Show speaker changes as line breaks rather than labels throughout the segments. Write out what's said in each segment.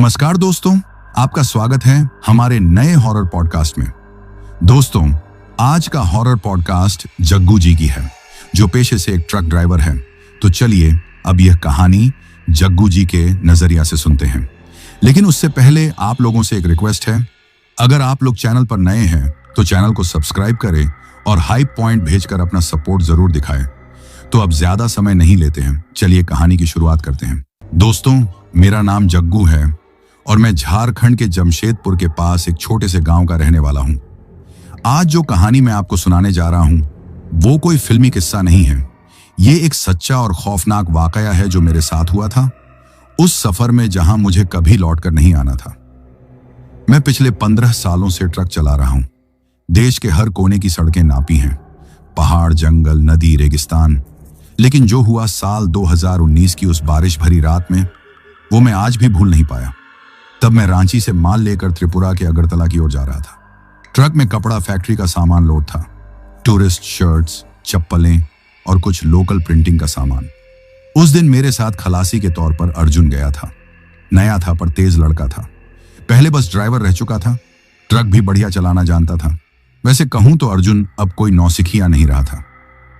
नमस्कार दोस्तों, आपका स्वागत है हमारे नए हॉरर पॉडकास्ट में। दोस्तों, आज का हॉरर पॉडकास्ट जग्गू जी की है, जो पेशे से एक ट्रक ड्राइवर है। तो चलिए अब यह कहानी जग्गू जी के नजरिया से सुनते हैं। लेकिन उससे पहले आप लोगों से एक रिक्वेस्ट है, अगर आप लोग चैनल पर नए हैं तो चैनल को सब्सक्राइब करें और हाइप पॉइंट भेजकर अपना सपोर्ट जरूर दिखाएं। तो अब ज्यादा समय नहीं लेते हैं, चलिए कहानी की शुरुआत करते हैं। दोस्तों, मेरा नाम जग्गू है और मैं झारखंड के जमशेदपुर के पास एक छोटे से गांव का रहने वाला हूं। आज जो कहानी मैं आपको सुनाने जा रहा हूं वो कोई फिल्मी किस्सा नहीं है। ये एक सच्चा और खौफनाक वाकया है जो मेरे साथ हुआ था उस सफर में जहां मुझे कभी लौटकर नहीं आना था। मैं पिछले 15 सालों से ट्रक चला रहा हूं। देश के हर कोने की सड़कें नापी हैं, पहाड़, जंगल, नदी, रेगिस्तान। लेकिन जो हुआ साल 2019 की उस बारिश भरी रात में, वो मैं आज भी भूल नहीं पाया। तब मैं रांची से माल लेकर त्रिपुरा के अगरतला की ओर जा रहा था। ट्रक में कपड़ा फैक्ट्री का सामान लोड था, टूरिस्ट शर्ट्स, चप्पलें और कुछ लोकल प्रिंटिंग का सामान। उस दिन मेरे साथ खलासी के तौर पर अर्जुन गया था। नया था पर तेज लड़का था। पहले बस ड्राइवर रह चुका था, ट्रक भी बढ़िया चलाना जानता था। वैसे कहूं तो अर्जुन अब कोई नौसिखिया नहीं रहा था।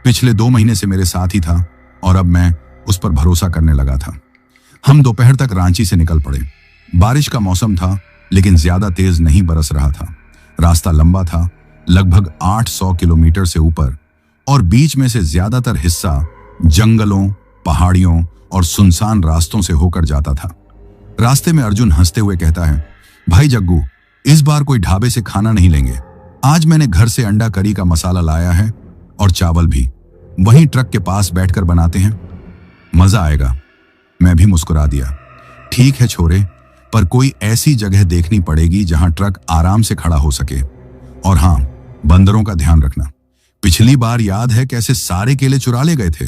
पिछले 2 महीने से मेरे साथ ही था और अब मैं उस पर भरोसा करने लगा था। हम दोपहर तक रांची से निकल पड़े। बारिश का मौसम था लेकिन ज्यादा तेज नहीं बरस रहा था। रास्ता लंबा था, लगभग 800 किलोमीटर से ऊपर, और बीच में से ज्यादातर हिस्सा जंगलों, पहाड़ियों और सुनसान रास्तों से होकर जाता था। रास्ते में अर्जुन हंसते हुए कहता है, भाई जग्गू, इस बार कोई ढाबे से खाना नहीं लेंगे। आज मैंने घर से अंडा करी का मसाला लाया है और चावल भी। वहीं ट्रक के पास बैठकर बनाते हैं, मजा आएगा। मैं भी मुस्कुरा दिया। ठीक है छोरे, पर कोई ऐसी जगह देखनी पड़ेगी जहां ट्रक आराम से खड़ा हो सके। और हां, बंदरों का ध्यान रखना। पिछली बार याद है कैसे सारे केले चुरा ले गए थे।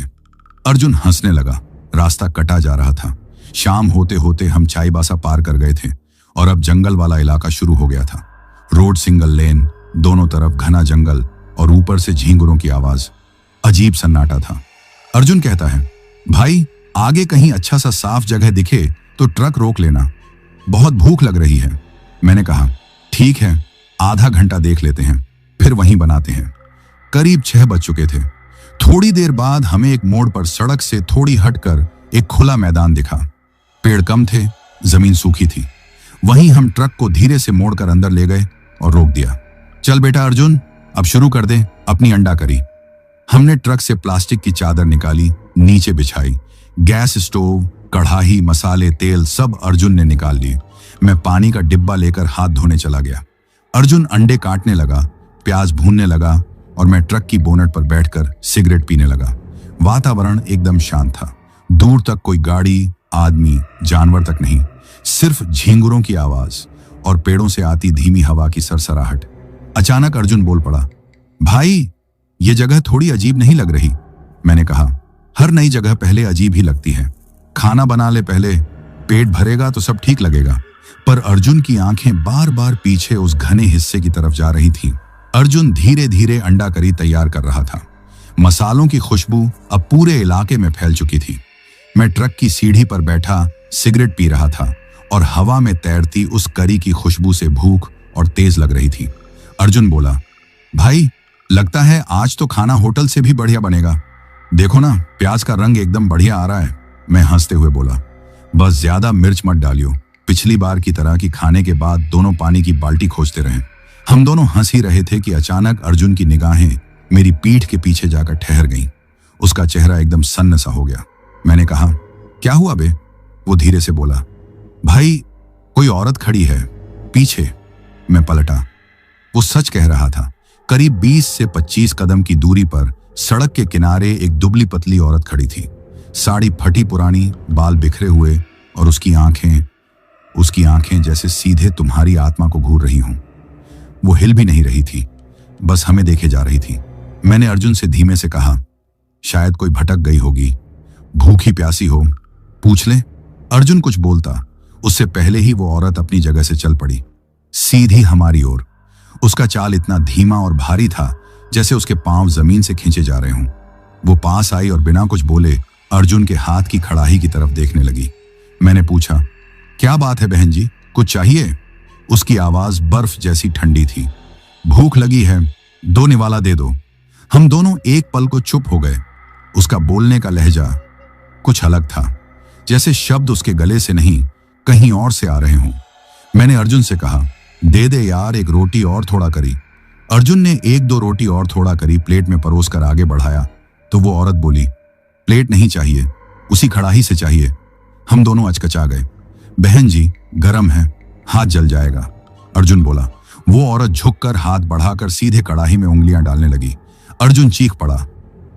अर्जुन हंसने लगा। रास्ता कटा जा रहा था। शाम होते होते हम चाईबासा पार कर गए थे और अब जंगल वाला इलाका शुरू हो गया था। रोड सिंगल लेन, दोनों तरफ घना जंगल और ऊपर से झींगुरों की आवाज। अजीब सन्नाटा था। अर्जुन कहता है, भाई आगे कहीं अच्छा सा साफ जगह दिखे तो ट्रक रोक लेना, बहुत भूख लग रही है। मैंने कहा, ठीक है, आधा घंटा देख लेते हैं, फिर वहीं बनाते हैं। करीब 6 बज चुके थे। थोड़ी देर बाद हमें एक मोड़ पर सड़क से थोड़ी हटकर एक खुला मैदान दिखा। पेड़ कम थे, जमीन सूखी थी। वहीं हम ट्रक को धीरे से मोड़कर अंदर ले गए और रोक दिया। चल बेटा अर्जुन, अब शुरू कर दे अपनी अंडा करी। हमने ट्रक से प्लास्टिक की चादर निकाली, नीचे बिछाई। गैस स्टोव, कढ़ाई, मसाले, तेल सब अर्जुन ने निकाल लिए। मैं पानी का डिब्बा लेकर हाथ धोने चला गया। अर्जुन अंडे काटने लगा, प्याज भूनने लगा और मैं ट्रक की बोनट पर बैठकर सिगरेट पीने लगा। वातावरण एकदम शांत था। दूर तक कोई गाड़ी, आदमी, जानवर तक नहीं, सिर्फ झींगुरों की आवाज और पेड़ों से आती धीमी हवा की सरसराहट। अचानक अर्जुन बोल पड़ा, भाई ये जगह थोड़ी अजीब नहीं लग रही? मैंने कहा, हर नई जगह पहले अजीब ही लगती है। खाना बना ले पहले, पेट भरेगा तो सब ठीक लगेगा। पर अर्जुन की आंखें बार बार पीछे उस घने हिस्से की तरफ जा रही थीं। अर्जुन धीरे धीरे अंडा करी तैयार कर रहा था। मसालों की खुशबू अब पूरे इलाके में फैल चुकी थी। मैं ट्रक की सीढ़ी पर बैठा सिगरेट पी रहा था और हवा में तैरती उस करी की खुशबू से भूख और तेज लग रही थी। अर्जुन बोला, भाई लगता है आज तो खाना होटल से भी बढ़िया बनेगा। देखो ना, प्याज का रंग एकदम बढ़िया आ रहा है। मैं हंसते हुए बोला, बस ज्यादा मिर्च मत डालियो। पिछली बार की तरह की खाने के बाद दोनों पानी की बाल्टी खोजते रहे। हम दोनों हंस ही रहे थे कि अचानक अर्जुन की निगाहें मेरी पीठ के पीछे जाकर ठहर गईं। उसका चेहरा एकदम सन्न सा हो गया। मैंने कहा, क्या हुआ बे? वो धीरे से बोला, भाई कोई औरत खड़ी है पीछे। मैं पलटा। वो सच कह रहा था। करीब 20 से 25 कदम की दूरी पर सड़क के किनारे एक दुबली पतली औरत खड़ी थी। साड़ी फटी पुरानी, बाल बिखरे हुए और उसकी आंखें जैसे सीधे तुम्हारी आत्मा को घूर रही हों। वो हिल भी नहीं रही थी, बस हमें देखे जा रही थी। मैंने अर्जुन से धीमे से कहा, शायद कोई भटक गई होगी, भूखी प्यासी हो, पूछ ले। अर्जुन कुछ बोलता, उससे पहले ही वो औरत अपनी जगह से चल पड़ी, सीधी हमारी ओर। उसका चाल इतना धीमा और भारी था जैसे उसके पांव जमीन से खींचे जा रहे हों। वो पास आई और बिना कुछ बोले अर्जुन के हाथ की कड़ाही की तरफ देखने लगी। मैंने पूछा, क्या बात है बहन जी, कुछ चाहिए? उसकी आवाज बर्फ जैसी ठंडी थी। भूख लगी है, 2 निवाला दे दो। हम दोनों एक पल को चुप हो गए। उसका बोलने का लहजा कुछ अलग था, जैसे शब्द उसके गले से नहीं कहीं और से आ रहे हों। मैंने अर्जुन से कहा, दे दे यार, एक रोटी और थोड़ा करी। अर्जुन ने 1-2 रोटी और थोड़ा करी प्लेट में परोस कर आगे बढ़ाया तो वो औरत बोली, प्लेट नहीं चाहिए, उसी कड़ाही से चाहिए। हम दोनों अचकचा गए। बहन जी, गरम है, हाथ जल जाएगा, अर्जुन बोला। वो औरत झुककर हाथ बढ़ाकर सीधे कड़ाही में उंगलियां डालने लगी। अर्जुन चीख पड़ा,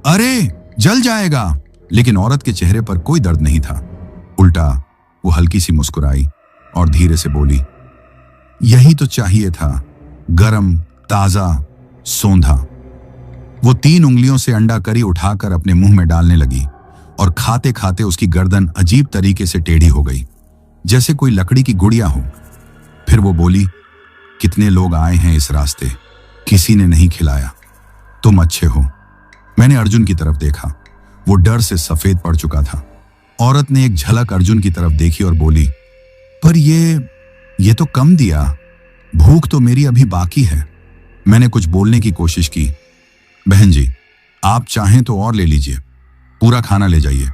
अरे जल जाएगा। लेकिन औरत के चेहरे पर कोई दर्द नहीं था। उल्टा वो हल्की सी मुस्कुराई और धीरे से बोली, यही तो चाहिए था, गरम, ताजा, सोंधा। वो 3 उंगलियों से अंडा करी उठाकर अपने मुंह में डालने लगी और खाते खाते उसकी गर्दन अजीब तरीके से टेढ़ी हो गई, जैसे कोई लकड़ी की गुड़िया हो। फिर वो बोली, कितने लोग आए हैं इस रास्ते, किसी ने नहीं खिलाया, तुम अच्छे हो। मैंने अर्जुन की तरफ देखा, वो डर से सफेद पड़ चुका था। औरत ने एक झलक अर्जुन की तरफ देखी और बोली, पर ये तो कम दिया, भूख तो मेरी अभी बाकी है। मैंने कुछ बोलने की कोशिश की। बहन जी, आप चाहें तो और ले लीजिए, पूरा खाना ले जाइए।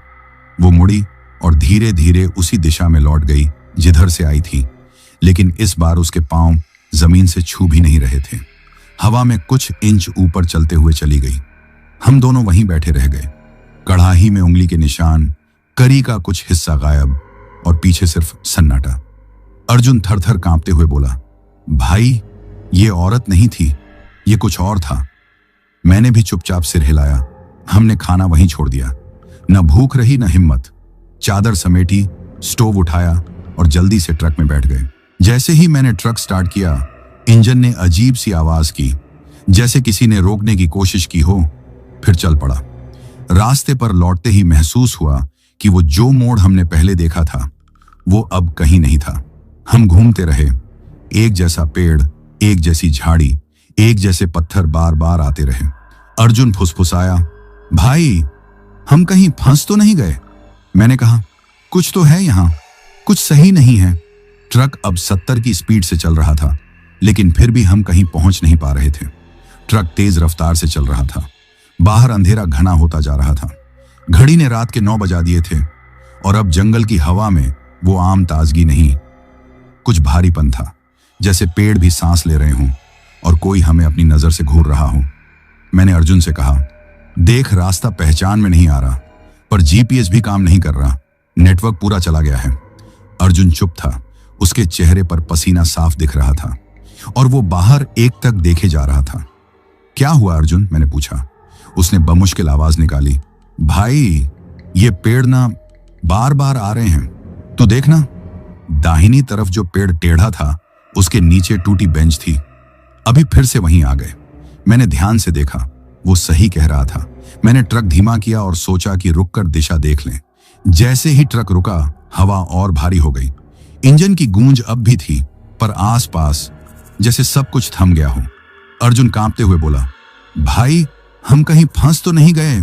वो मुड़ी और धीरे धीरे उसी दिशा में लौट गई जिधर से आई थी, लेकिन इस बार उसके पांव जमीन से छू भी नहीं रहे थे। हवा में कुछ इंच ऊपर चलते हुए चली गई। हम दोनों वहीं बैठे रह गए। कढ़ाई में उंगली के निशान, करी का कुछ हिस्सा गायब और पीछे सिर्फ सन्नाटा। अर्जुन थर-थर कांपते हुए बोला, भाई ये औरत नहीं थी, ये कुछ और था। मैंने भी चुपचाप सिर हिलाया। हमने खाना वहीं छोड़ दिया। न भूख रही न हिम्मत। चादर समेटी, स्टोव उठाया और जल्दी से ट्रक में बैठ गए। जैसे ही मैंने ट्रक स्टार्ट किया, इंजन ने अजीब सी आवाज की, जैसे किसी ने रोकने की कोशिश की हो, फिर चल पड़ा। रास्ते पर लौटते ही महसूस हुआ कि वो जो मोड़ हमने पहले देखा था वो अब कहीं नहीं था। हम घूमते रहे। एक जैसा पेड़, एक जैसी झाड़ी, एक जैसे पत्थर बार बार आते रहे। अर्जुन फुसफुसाया, भाई हम कहीं फंस तो नहीं गए? मैंने कहा, कुछ तो है यहाँ, कुछ सही नहीं है। ट्रक अब 70 की स्पीड से चल रहा था, लेकिन फिर भी हम कहीं पहुंच नहीं पा रहे थे। ट्रक तेज रफ्तार से चल रहा था। बाहर अंधेरा घना होता जा रहा था। घड़ी ने रात के 9 बजा दिए थे और अब जंगल की हवा में वो आम ताजगी नहीं, कुछ भारीपन था, जैसे पेड़ भी सांस ले रहे हों और कोई हमें अपनी नजर से घूर रहा हो। मैंने अर्जुन से कहा, देख रास्ता पहचान में नहीं आ रहा, पर जीपीएस भी काम नहीं कर रहा, नेटवर्क पूरा चला गया है। अर्जुन चुप था। उसके चेहरे पर पसीना साफ दिख रहा था और वो बाहर एक तक देखे जा रहा था। क्या हुआ अर्जुन? मैंने पूछा। उसने बमुश्किल आवाज निकाली, भाई ये पेड़ ना बार बार आ रहे हैं, तू देखना। दाहिनी तरफ जो पेड़ टेढ़ा था उसके नीचे टूटी बेंच थी। अभी फिर से वहीं आ गए। मैंने ध्यान से देखा, वो सही कह रहा था। मैंने ट्रक धीमा किया और सोचा कि रुककर दिशा देख लें। जैसे ही ट्रक रुका, हवा और भारी हो गई। इंजन की गूंज अब भी थी, पर आसपास जैसे सब कुछ थम गया हो। अर्जुन कांपते हुए बोला, भाई हम कहीं फंस तो नहीं गए?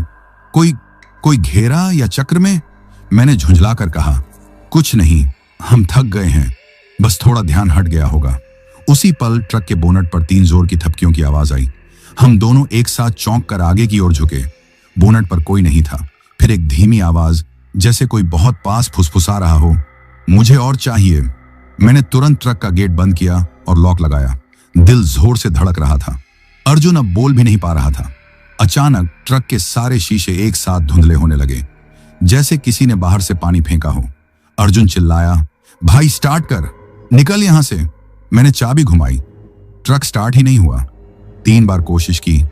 कोई घेरा या चक्र में? मैंने झुंझलाकर कहा, कुछ नहीं, हम थक गए हैं, बस थोड़ा ध्यान हट गया होगा। उसी पल ट्रक के बोनट पर 3 जोर की थपकियों की आवाज आई। हम दोनों एक साथ चौंक कर आगे की ओर झुके। बोनट पर कोई नहीं था। फिर एक धीमी आवाज, जैसे कोई बहुत पास फुसफुसा रहा हो, मुझे और चाहिए। मैंने तुरंत ट्रक का गेट बंद किया और लॉक लगाया। दिल जोर से धड़क रहा था। अर्जुन अब बोल भी नहीं पा रहा था। अचानक ट्रक के सारे शीशे एक साथ धुंधले होने लगे, जैसे किसी ने बाहर से पानी फेंका हो। अर्जुन चिल्लाया, भाई स्टार्ट कर, निकल यहां से। मैंने चाबी घुमाई, ट्रक स्टार्ट ही नहीं हुआ। 3 बार कोशिश की,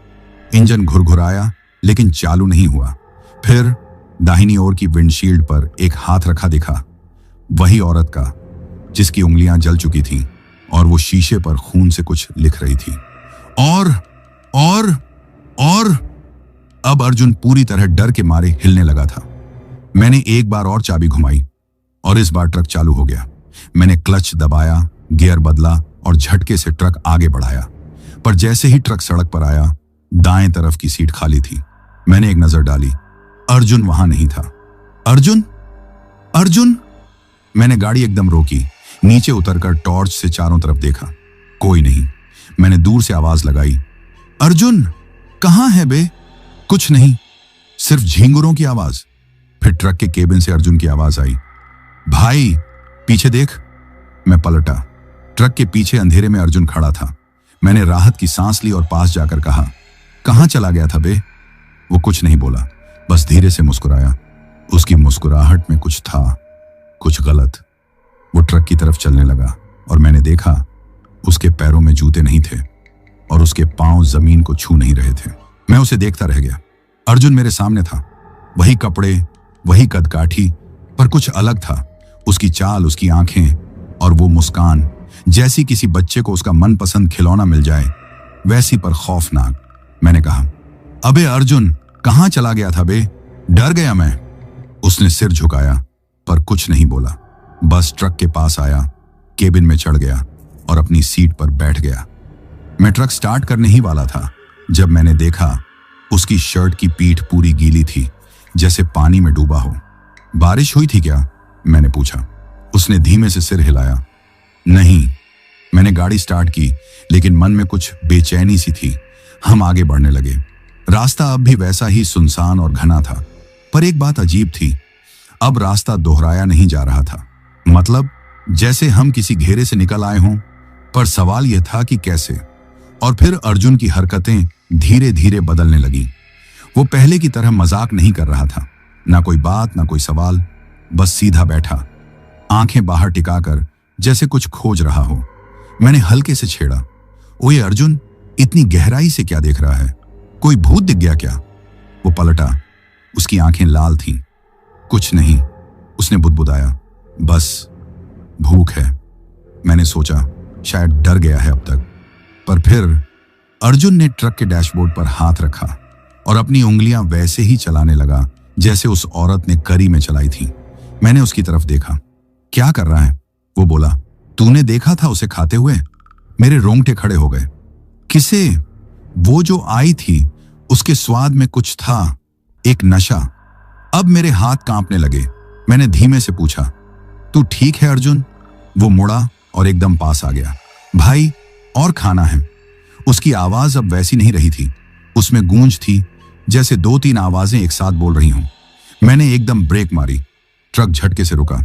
इंजन घुरघुराया लेकिन चालू नहीं हुआ। फिर दाहिनी ओर की विंडशील्ड पर एक हाथ रखा दिखा, वही औरत का जिसकी उंगलियां जल चुकी थीं और वो शीशे पर खून से कुछ लिख रही थी। और अब अर्जुन पूरी तरह डर के मारे हिलने लगा था। मैंने एक बार और चाबी घुमाई और इस बार ट्रक चालू हो गया। मैंने क्लच दबाया, गियर बदला और झटके से ट्रक आगे बढ़ाया। पर जैसे ही ट्रक सड़क पर आया, दाएं तरफ की सीट खाली थी। मैंने एक नजर डाली, अर्जुन वहां नहीं था। अर्जुन मैंने गाड़ी एकदम रोकी, नीचे उतरकर टॉर्च से चारों तरफ देखा। कोई नहीं। मैंने दूर से आवाज लगाई, अर्जुन कहां है बे? कुछ नहीं, सिर्फ झींगुरों की आवाज। फिर ट्रक के केबिन से अर्जुन की आवाज आई, भाई पीछे देख। मैं पलटा। ट्रक के पीछे अंधेरे में अर्जुन खड़ा था। मैंने राहत की सांस ली और पास जाकर कहा, कहां चला गया था बे? वो कुछ नहीं बोला, बस धीरे से मुस्कुराया। उसकी मुस्कुराहट में कुछ था, कुछ गलत। वो ट्रक की तरफ चलने लगा और मैंने देखा उसके पैरों में जूते नहीं थे और उसके पांव जमीन को छू नहीं रहे थे। मैं उसे देखता रह गया। अर्जुन मेरे सामने था, वही कपड़े, वही कदकाठी, पर कुछ अलग था। उसकी चाल, उसकी आंखें और वो मुस्कान, जैसी किसी बच्चे को उसका मनपसंद खिलौना मिल जाए, वैसी पर खौफनाक। मैंने कहा, अबे अर्जुन कहां चला गया था बे? डर गया मैं। उसने सिर झुकाया पर कुछ नहीं बोला, बस ट्रक के पास आया, केबिन में चढ़ गया और अपनी सीट पर बैठ गया। मैं ट्रक स्टार्ट करने ही वाला था जब मैंने देखा उसकी शर्ट की पीठ पूरी गीली थी, जैसे पानी में डूबा हो। बारिश हुई थी क्या? मैंने पूछा। उसने धीमे से सिर हिलाया, नहीं। मैंने गाड़ी स्टार्ट की, लेकिन मन में कुछ बेचैनी सी थी। हम आगे बढ़ने लगे। रास्ता अब भी वैसा ही सुनसान और घना था, पर एक बात अजीब थी, अब रास्ता दोहराया नहीं जा रहा था। मतलब जैसे हम किसी घेरे से निकल आए हों, पर सवाल यह था कि कैसे। और फिर अर्जुन की हरकतें धीरे धीरे बदलने लगी। वो पहले की तरह मजाक नहीं कर रहा था, ना कोई बात, ना कोई सवाल, बस सीधा बैठा, आंखें बाहर टिकाकर, जैसे कुछ खोज रहा हो। मैंने हल्के से छेड़ा, ओए अर्जुन, इतनी गहराई से क्या देख रहा है? कोई भूत दिख गया क्या? वो पलटा, उसकी आंखें लाल थीं। कुछ नहीं, उसने बुदबुदाया, बस भूख है। मैंने सोचा शायद डर गया है अब तक, पर फिर अर्जुन ने ट्रक के डैशबोर्ड पर हाथ रखा और अपनी उंगलियां वैसे ही चलाने लगा जैसे उस औरत ने करी में चलाई थी। मैंने उसकी तरफ देखा। क्या कर रहा है? वो बोला, तूने देखा था उसे खाते हुए? मेरे रोंगटे खड़े हो गए। किसे? वो जो आई थी, उसके स्वाद में कुछ था, एक नशा। अब मेरे हाथ कांपने लगे। मैंने धीमे से पूछा, तू ठीक है अर्जुन? वो मुड़ा और एकदम पास आ गया। भाई और खाना है। उसकी आवाज अब वैसी नहीं रही थी, उसमें गूंज थी, जैसे 2-3 आवाजें एक साथ बोल रही हों। मैंने एकदम ब्रेक मारी। ट्रक झटके से रुका।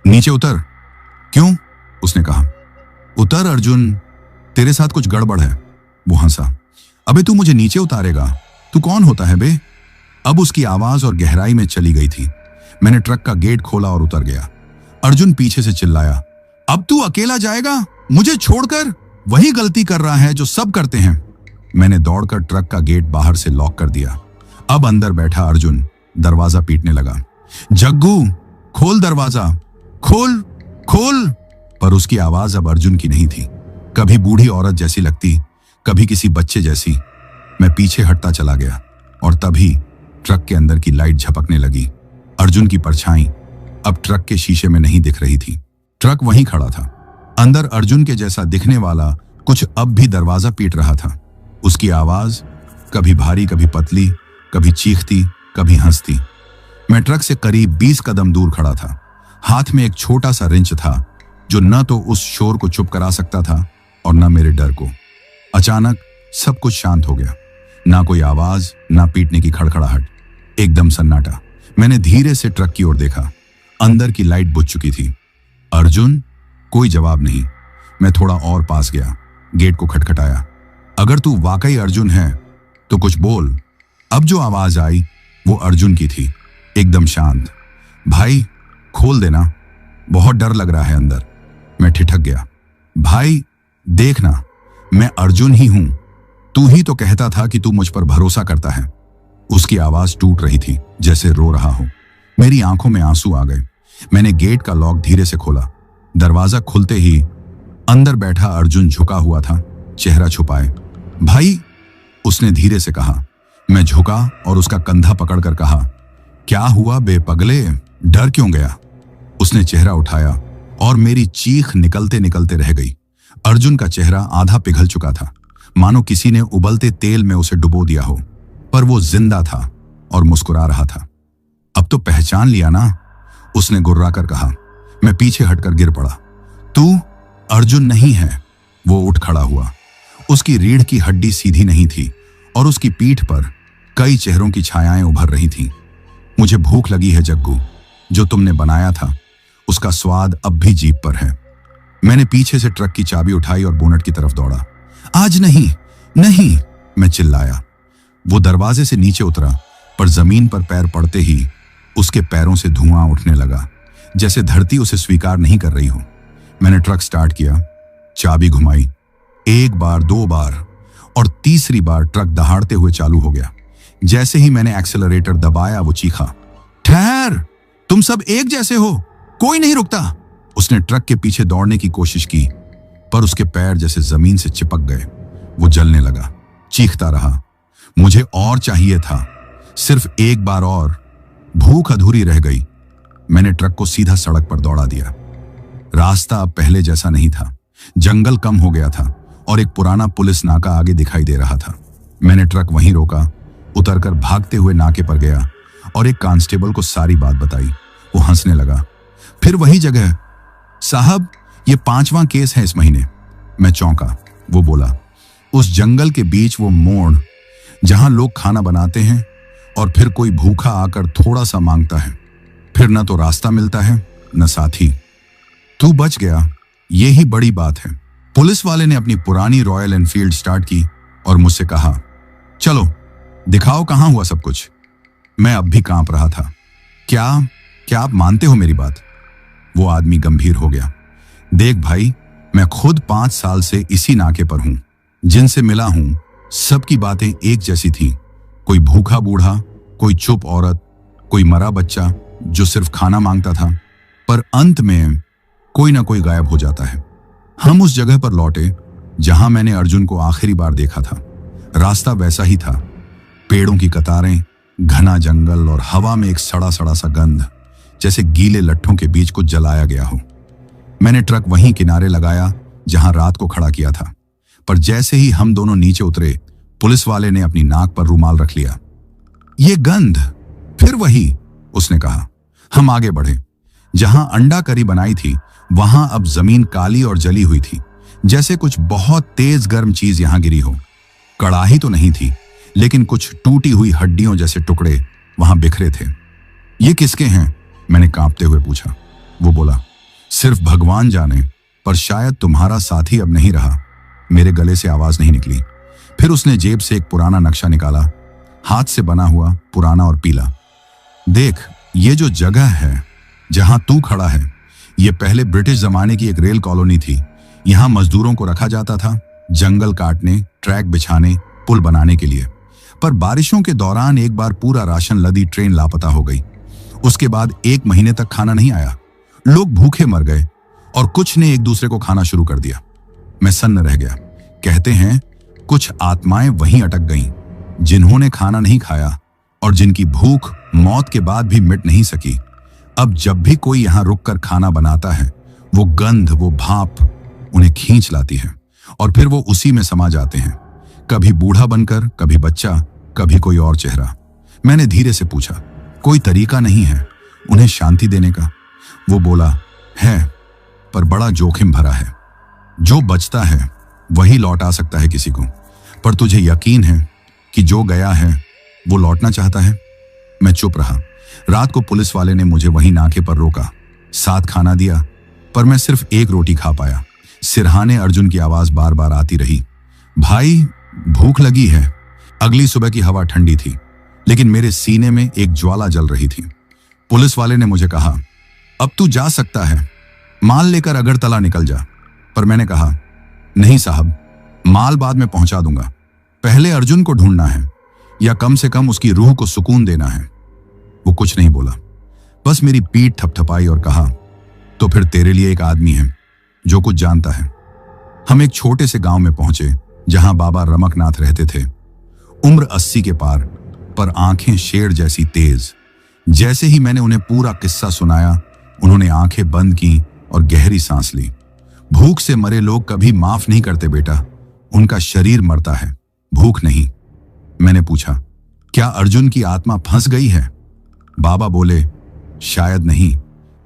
नीचे उतर। क्यों? उसने कहा। उतर अर्जुन, तेरे साथ कुछ गड़बड़ है। वो हंसा। अबे तू मुझे नीचे उतारेगा? तू कौन होता है बे? अब उसकी आवाज और गहराई में चली गई थी। मैंने ट्रक का गेट खोला और उतर गया। अर्जुन पीछे से चिल्लाया, अब तू अकेला जाएगा मुझे छोड़कर? वही गलती कर रहा है जो सब करते हैं। मैंने दौड़कर ट्रक का गेट बाहर से लॉक कर दिया। अब अंदर बैठा अर्जुन दरवाजा पीटने लगा। जग्गू खोल दरवाजा, खोल खोल। पर उसकी आवाज अब अर्जुन की नहीं थी। कभी बूढ़ी औरत जैसी लगती, कभी किसी बच्चे जैसी। मैं पीछे हटता चला गया और तभी ट्रक के अंदर की लाइट झपकने लगी। अर्जुन की परछाई अब ट्रक के शीशे में नहीं दिख रही थी। ट्रक वहीं खड़ा था। अंदर अर्जुन के जैसा दिखने वाला कुछ अब भी दरवाजा पीट रहा था। उसकी आवाज कभी भारी, कभी पतली, कभी चीखती, कभी हंसती। मैं ट्रक से करीब 20 कदम दूर खड़ा था। हाथ में एक छोटा सा रिंच था जो न तो उस शोर को चुप करा सकता था और न मेरे डर को। अचानक सब कुछ शांत हो गया। ना कोई आवाज, ना पीटने की खड़खड़ाहट, एकदम सन्नाटा। मैंने धीरे से ट्रक की ओर देखा। अंदर की लाइट बुझ चुकी थी। अर्जुन? कोई जवाब नहीं। मैं थोड़ा और पास गया, गेट को खटखटाया। अगर तू वाकई अर्जुन है तो कुछ बोल। अब जो आवाज आई वो अर्जुन की थी, एकदम शांत। भाई खोल देना, बहुत डर लग रहा है अंदर। मैं ठिठक गया। भाई देखना, मैं अर्जुन ही हूं। तू ही तो कहता था कि तू मुझ पर भरोसा करता है। उसकी आवाज टूट रही थी, जैसे रो रहा हो। मेरी आंखों में आंसू आ गए। मैंने गेट का लॉक धीरे से खोला। दरवाजा खुलते ही अंदर बैठा अर्जुन झुका हुआ था, चेहरा छुपाए। भाई, उसने धीरे से कहा। मैं झुका और उसका कंधा पकड़कर कहा, क्या हुआ बे पगले, डर क्यों गया? उसने चेहरा उठाया और मेरी चीख निकलते निकलते रह गई। अर्जुन का चेहरा आधा पिघल चुका था, मानो किसी ने उबलते तेल में उसे डुबो दिया हो, पर वो जिंदा था और मुस्कुरा रहा था। अब तो पहचान लिया ना? उसने गुर्राकर कहा। मैं पीछे हटकर गिर पड़ा। तू अर्जुन नहीं है। वो उठ खड़ा हुआ। उसकी रीढ़ की हड्डी सीधी नहीं थी और उसकी पीठ पर कई चेहरों की छायाएं उभर रही थीं। मुझे भूख लगी है जग्गू। जो तुमने बनाया था उसका स्वाद अब भी जीभ पर है। मैंने पीछे से ट्रक की चाबी उठाई और बोनट की तरफ दौड़ा। आज नहीं, नहीं, मैं चिल्लाया। वो दरवाजे से नीचे उतरा, पर जमीन पर पैर पड़ते ही उसके पैरों से धुआं उठने लगा, जैसे धरती उसे स्वीकार नहीं कर रही हो। मैंने ट्रक स्टार्ट किया, चाबी घुमाई। एक बार, दो बार और तीसरी बार ट्रक दहाड़ते हुए चालू हो गया। जैसे ही मैंने एक्सेलरेटर दबाया वो चीखा, ठहर, तुम सब एक जैसे हो, कोई नहीं रुकता। उसने ट्रक के पीछे दौड़ने की कोशिश की, पर उसके पैर जैसे जमीन से चिपक गए। वो जलने लगा, चीखता रहा। मुझे और चाहिए था, सिर्फ एक बार और। भूख अधूरी रह गई। मैंने ट्रक को सीधा सड़क पर दौड़ा दिया। रास्ता अब पहले जैसा नहीं था। जंगल कम हो गया था और एक पुराना पुलिस नाका आगे दिखाई दे रहा था। मैंने ट्रक वहीं रोका, उतरकर भागते हुए नाके पर गया और एक कांस्टेबल को सारी बात बताई। वो हंसने लगा। फिर वही जगह? साहब, ये 5वां केस है इस महीने। मैं चौंका। वो बोला, उस जंगल के बीच वो मोड़ जहां लोग खाना बनाते हैं और फिर कोई भूखा आकर थोड़ा सा मांगता है, फिर न तो रास्ता मिलता है न साथी। तू बच गया, यही बड़ी बात है। पुलिस वाले ने अपनी पुरानी रॉयल एनफील्ड स्टार्ट की और मुझसे कहा, चलो दिखाओ कहां हुआ सब कुछ। मैं अब भी कांप रहा था। क्या आप मानते हो मेरी बात? वो आदमी गंभीर हो गया। देख भाई, मैं खुद 5 साल से इसी नाके पर हूं। जिनसे मिला हूं सबकी बातें एक जैसी थी। कोई भूखा बूढ़ा, कोई चुप औरत, कोई मरा बच्चा जो सिर्फ खाना मांगता था, पर अंत में कोई ना कोई गायब हो जाता है। हम उस जगह पर लौटे जहां मैंने अर्जुन को आखिरी बार देखा था। रास्ता वैसा ही था, पेड़ों की कतारें, घना जंगल और हवा में एक सड़ा सड़ा सा गंध, जैसे गीले लट्ठों के बीच कुछ जलाया गया हो। मैंने ट्रक वहीं किनारे लगाया जहां रात को खड़ा किया था, पर जैसे ही हम दोनों नीचे उतरे, पुलिस वाले ने अपनी नाक पर रुमाल रख लिया। ये गंध, फिर वही, उसने कहा। हम आगे बढ़े। जहां अंडा करी बनाई थी वहां अब जमीन काली और जली हुई थी, जैसे कुछ बहुत तेज गर्म चीज यहां गिरी हो। कड़ाही तो नहीं थी, लेकिन कुछ टूटी हुई हड्डियों जैसे टुकड़े वहां बिखरे थे। ये किसके हैं? मैंने कांपते हुए पूछा। वो बोला, सिर्फ भगवान जाने, पर शायद तुम्हारा साथी अब नहीं रहा। मेरे गले से आवाज नहीं निकली। फिर उसने जेब से एक पुराना नक्शा निकाला, हाथ से बना हुआ, पुराना और पीला। देख, ये जो जगह है जहां तू खड़ा है, ये पहले ब्रिटिश जमाने की एक रेल कॉलोनी थी। यहां मजदूरों को रखा जाता था, जंगल काटने, ट्रैक बिछाने, पुल बनाने के लिए। पर बारिशों के दौरान एक बार पूरा राशन लदी ट्रेन लापता हो गई। उसके बाद 1 महीने तक खाना नहीं आया। लोग भूखे मर गए और कुछ ने एक दूसरे को खाना शुरू कर दिया। मैं सन्न रह गया। कहते हैं कुछ आत्माएं वहीं अटक गईं, जिन्होंने खाना नहीं खाया और जिनकी भूख मौत के बाद भी मिट नहीं सकी। अब जब भी कोई यहां रुककर खाना बनाता है, वो गंध, वो भाप उन्हें खींच लाती है और फिर वो उसी में समा जाते हैं, कभी बूढ़ा बनकर, कभी बच्चा, कभी कोई और चेहरा। मैंने धीरे से पूछा, कोई तरीका नहीं है उन्हें शांति देने का? वो बोला, है, पर बड़ा जोखिम भरा है। जो बचता है वही लौटा सकता है किसी को, पर तुझे यकीन है कि जो गया है वो लौटना चाहता है? मैं चुप रहा। रात को पुलिस वाले ने मुझे वहीं नाके पर रोका, साथ खाना दिया, पर मैं सिर्फ एक रोटी खा पाया। सिरहाने अर्जुन की आवाज बार बार आती रही, भाई भूख लगी है। अगली सुबह की हवा ठंडी थी, लेकिन मेरे सीने में एक ज्वाला जल रही थी। पुलिस वाले ने मुझे कहा, अब तू जा सकता है, माल लेकर अगरतला निकल जा। पर मैंने कहा, नहीं साहब, माल बाद में पहुंचा दूंगा। पहले अर्जुन को ढूंढना है, या कम से कम उसकी रूह को सुकून देना है। वो कुछ नहीं बोला, बस मेरी पीठ थपथपाई और कहा, तो फिर तेरे लिए एक आदमी है जो कुछ जानता है। हम एक छोटे से गांव में पहुंचे जहां बाबा रमकनाथ रहते थे। उम्र 80 के पार, पर आंखें शेर जैसी तेज। जैसे ही मैंने उन्हें पूरा किस्सा सुनाया, उन्होंने आंखें बंद की और गहरी सांस ली। भूख से मरे लोग कभी माफ नहीं करते बेटा, उनका शरीर मरता है, भूख नहीं। मैंने पूछा, क्या अर्जुन की आत्मा फंस गई है? बाबा बोले, शायद नहीं,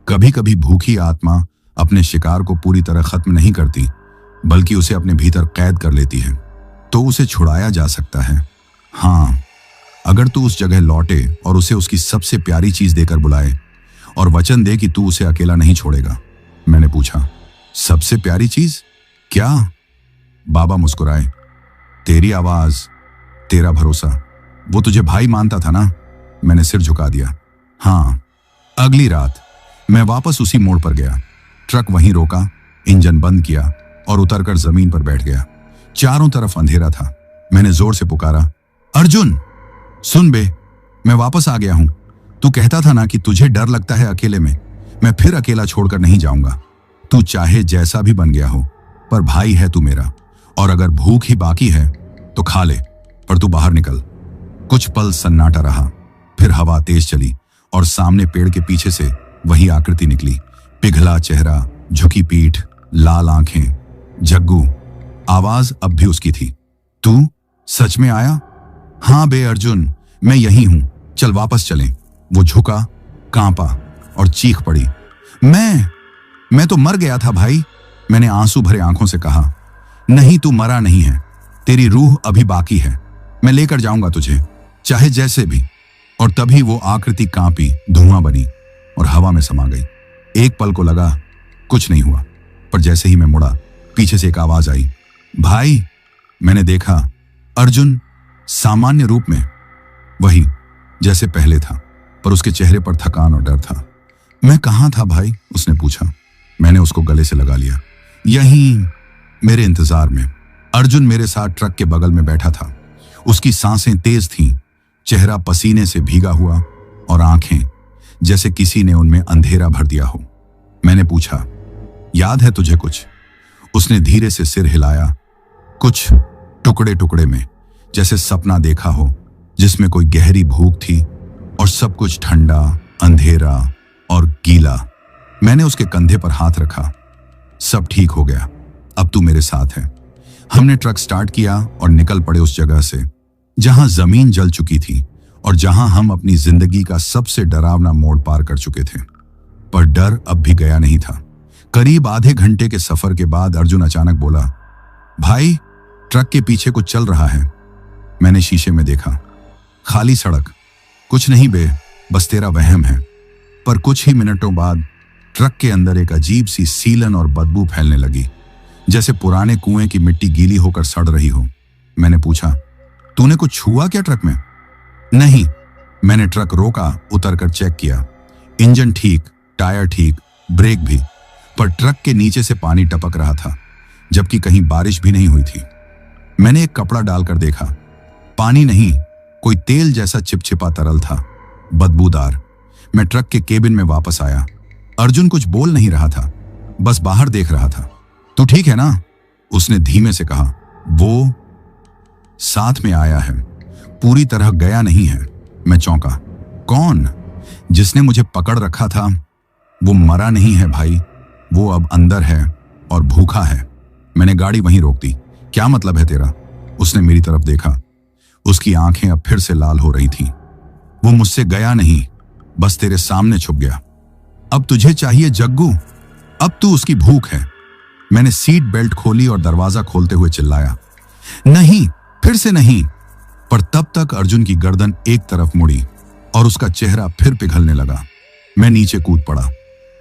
कभी कभी भूखी आत्मा अपने शिकार को पूरी तरह खत्म नहीं करती, बल्कि उसे अपने भीतर कैद कर लेती है, तो उसे छुड़ाया जा सकता है। हाँ, अगर तू उस जगह लौटे और उसे उसकी सबसे प्यारी चीज देकर बुलाए और वचन दे कि तू उसे अकेला नहीं छोड़ेगा। मैंने पूछा, सबसे प्यारी चीज क्या? बाबा मुस्कुराए। तेरी आवाज, तेरा भरोसा। वो तुझे भाई मानता था ना? मैंने सिर झुका दिया। हाँ। अगली रात मैं वापस उसी मोड़ पर गया। ट्रक वहीं रोका, इंजन बंद किया और उतरकर जमीन पर बैठ गया। चारों तरफ अंधेरा था। मैंने जोर से पुकारा, अर्जुन सुन बे, मैं वापस आ गया हूं। तू कहता था ना कि तुझे डर लगता है अकेले में। मैं फिर अकेला छोड़कर नहीं जाऊंगा। तू चाहे जैसा भी बन गया हो, पर भाई है तू मेरा। और अगर भूख ही बाकी है तो खा ले, पर तू बाहर निकल। कुछ पल सन्नाटा रहा, फिर हवा तेज चली और सामने पेड़ के पीछे से वही आकृति निकली। पिघला चेहरा, झुकी पीठ, लाल आंखें। जग्गू। आवाज अब भी उसकी थी। तू सच में आया? हाँ बे अर्जुन, मैं यही हूं, चल वापस चलें। वो झुका, कांपा और चीख पड़ी, मैं तो मर गया था भाई। मैंने आंसू भरे आंखों से कहा, नहीं तू मरा नहीं है, तेरी रूह अभी बाकी है। मैं लेकर जाऊंगा तुझे, चाहे जैसे भी। और तभी वो आकृति कांपी, धुआं बनी और हवा में समा गई। एक पल को लगा कुछ नहीं हुआ, पर जैसे ही मैं मुड़ा, पीछे से एक आवाज आई, भाई। मैंने देखा, अर्जुन सामान्य रूप में, वही जैसे पहले था, पर उसके चेहरे पर थकान और डर था। मैं कहाँ था भाई? उसने पूछा। मैंने उसको गले से लगा लिया। यहीं, मेरे इंतजार में। अर्जुन मेरे साथ ट्रक के बगल में बैठा था। उसकी सांसें तेज थीं, चेहरा पसीने से भीगा हुआ और आंखें जैसे किसी ने उनमें अंधेरा भर दिया हो। मैंने पूछा, याद है तुझे कुछ? उसने धीरे से सिर हिलाया। कुछ टुकड़े टुकड़े में, जैसे सपना देखा हो जिसमें कोई गहरी भूख थी और सब कुछ ठंडा, अंधेरा और गीला। मैंने उसके कंधे पर हाथ रखा। सब ठीक हो गया, अब तू मेरे साथ है। हमने ट्रक स्टार्ट किया और निकल पड़े उस जगह से जहां जमीन जल चुकी थी और जहां हम अपनी जिंदगी का सबसे डरावना मोड़ पार कर चुके थे। पर डर अब भी गया नहीं था। करीब आधे घंटे के सफर के बाद अर्जुन अचानक बोला, भाई ट्रक के पीछे कुछ चल रहा है। मैंने शीशे में देखा, खाली सड़क। कुछ नहीं बे, बस तेरा वहम है। पर कुछ ही मिनटों बाद ट्रक के अंदर एक अजीब सी सीलन और बदबू फैलने लगी, जैसे पुराने कुएं की मिट्टी गीली होकर सड़ रही हो। मैंने पूछा, तूने कुछ छुआ क्या ट्रक में? नहीं। मैंने ट्रक रोका, उतरकर चेक किया। इंजन ठीक, टायर ठीक, ब्रेक भी, पर ट्रक के नीचे से पानी टपक रहा था, जबकि कहीं बारिश भी नहीं हुई थी। मैंने एक कपड़ा डालकर देखा, पानी नहीं, कोई तेल जैसा चिपचिपा तरल था, बदबूदार। मैं ट्रक के केबिन में वापस आया। अर्जुन कुछ बोल नहीं रहा था, बस बाहर देख रहा था। तू ठीक है ना? उसने धीमे से कहा। वो साथ में आया है, पूरी तरह गया नहीं है। मैं चौंका। कौन? जिसने मुझे पकड़ रखा था। वो मरा नहीं है भाई, वो अब अंदर है और भूखा है। मैंने गाड़ी वहीं रोक दी। क्या मतलब है तेरा? उसने मेरी तरफ देखा। उसकी आंखें अब फिर से लाल हो रही थीं। वो मुझसे गया नहीं, बस तेरे सामने छुप गया। अब तुझे चाहिए जग्गू, अब तू उसकी भूख है। मैंने सीट बेल्ट खोली और दरवाजा खोलते हुए चिल्लाया, नहीं, फिर से नहीं। पर तब तक अर्जुन की गर्दन एक तरफ मुड़ी और उसका चेहरा फिर पिघलने लगा। मैं नीचे कूद पड़ा।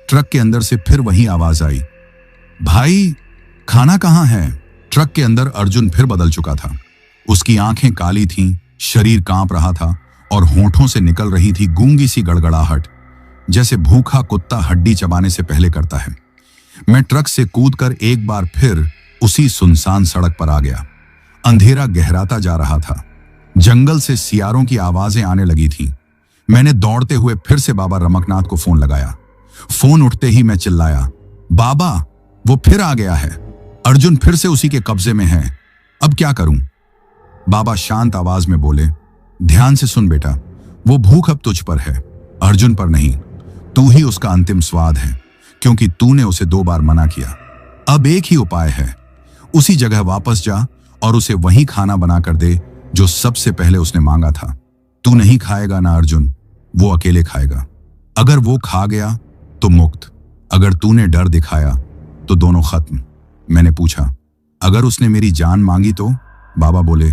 ट्रक के अंदर से फिर वही आवाज आई, भाई खाना कहाँ है? ट्रक के अंदर अर्जुन फिर बदल चुका था। उसकी आंखें काली थीं, शरीर कांप रहा था और होंठों से निकल रही थी गूंगी सी गड़गड़ाहट, जैसे भूखा कुत्ता हड्डी चबाने से पहले करता है। मैं ट्रक से कूदकर एक बार फिर उसी सुनसान सड़क पर आ गया। अंधेरा गहराता जा रहा था। जंगल से सियारों की आवाजें आने लगी थीं। मैंने दौड़ते हुए फिर से बाबा रमकनाथ को फोन लगाया। फोन उठते ही मैं चिल्लाया, बाबा वो फिर आ गया है, अर्जुन फिर से उसी के कब्जे में है, अब क्या करूं? बाबा शांत आवाज में बोले, ध्यान से सुन बेटा, वो भूख अब तुझ पर है, अर्जुन पर नहीं। तू ही उसका अंतिम स्वाद है, क्योंकि तूने उसे 2 बार मना किया। अब एक ही उपाय है, उसी जगह वापस जा और उसे वही खाना बनाकर दे जो सबसे पहले उसने मांगा था। तू नहीं खाएगा ना अर्जुन, वो अकेले खाएगा। अगर वो खा गया तो मुक्त। अगर तूने डर दिखाया तो दोनों खत्म। मैंने पूछा, अगर उसने मेरी जान मांगी तो? बाबा बोले,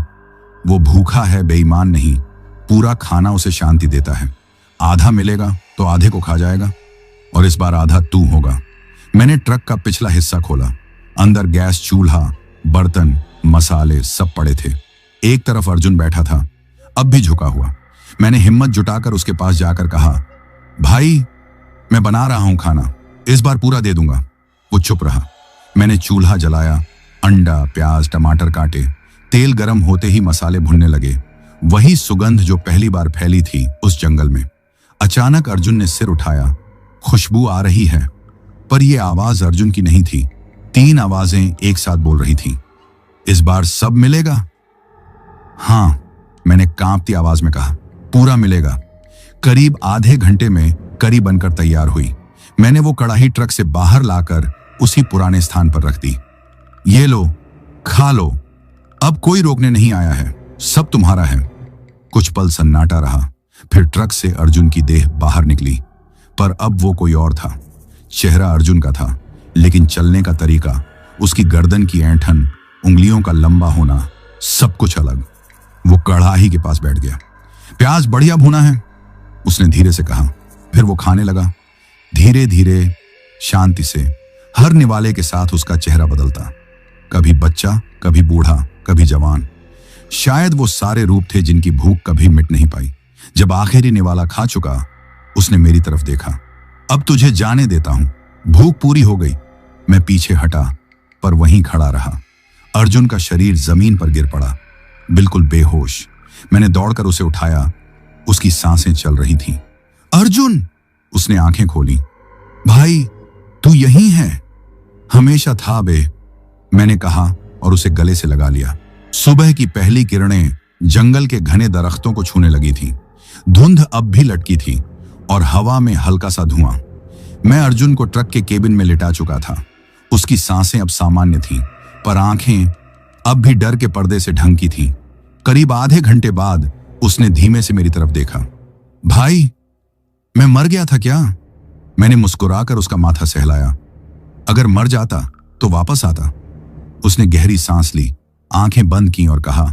वो भूखा है, बेईमान नहीं। पूरा खाना उसे शांति देता है। आधा मिलेगा तो आधे को खा जाएगा, और इस बार आधा तू होगा। मैंने ट्रक का पिछला हिस्सा खोला। अंदर गैस चूल्हा, बर्तन, मसाले सब पड़े थे। एक तरफ अर्जुन बैठा था, अब भी झुका हुआ। मैंने हिम्मत जुटाकर उसके पास जाकर कहा, भाई मैं बना रहा हूं खाना, इस बार पूरा दे दूंगा। वो चुप रहा। मैंने चूल्हा जलाया, अंडा, प्याज, टमाटर काटे। तेल गर्म होते ही मसाले भुनने लगे। वही सुगंध जो पहली बार फैली थी उस जंगल में। अचानक अर्जुन ने सिर उठाया। खुशबू आ रही है, पर यह आवाज अर्जुन की नहीं थी। 3 आवाजें एक साथ बोल रही थीं। इस बार सब मिलेगा? हां, मैंने कांपती आवाज में कहा, पूरा मिलेगा। करीब आधे घंटे में करी बनकर तैयार हुई। मैंने वो कढ़ाई ट्रक से बाहर लाकर उसी पुराने स्थान पर रख दी। ये लो, खा लो, अब कोई रोकने नहीं आया है, सब तुम्हारा है। कुछ पल सन्नाटा रहा, फिर ट्रक से अर्जुन की देह बाहर निकली, पर अब वो कोई और था। चेहरा अर्जुन का था, लेकिन चलने का तरीका, उसकी गर्दन की ऐंठन, उंगलियों का लंबा होना, सब कुछ अलग। वो कढ़ाई के पास बैठ गया। प्याज बढ़िया भुना है, उसने धीरे से कहा। फिर वो खाने लगा, धीरे धीरे, शांति से। हर निवाले के साथ उसका चेहरा बदलता, कभी बच्चा, कभी बूढ़ा, कभी जवान। शायद वो सारे रूप थे जिनकी भूख कभी मिट नहीं पाई। जब आखिरी निवाला खा चुका, उसने मेरी तरफ देखा। अब तुझे जाने देता हूं, भूख पूरी हो गई। मैं पीछे हटा, पर वहीं खड़ा रहा। अर्जुन का शरीर जमीन पर गिर पड़ा, बिल्कुल बेहोश। मैंने दौड़कर उसे उठाया। उसकी सांसें चल रही थीं। अर्जुन! उसने आंखें खोली। भाई, तू यहीं है? हमेशा था बे, मैंने कहा और उसे गले से लगा लिया। सुबह की पहली किरणें जंगल के घने दरख्तों को छूने लगी थी। धुंध अब भी लटकी थी और हवा में हल्का सा धुआं। मैं अर्जुन को ट्रक के केबिन में लिटा चुका था। उसकी सांसें अब सामान्य थीं, पर आंखें अब भी डर के पर्दे से ढंकी थीं। करीब आधे घंटे बाद उसने धीमे से मेरी तरफ देखा। भाई, मैं मर गया था क्या? मैंने मुस्कुराकर उसका माथा सहलाया। अगर मर जाता तो वापस आता। उसने गहरी सांस ली, आंखें बंद की और कहा,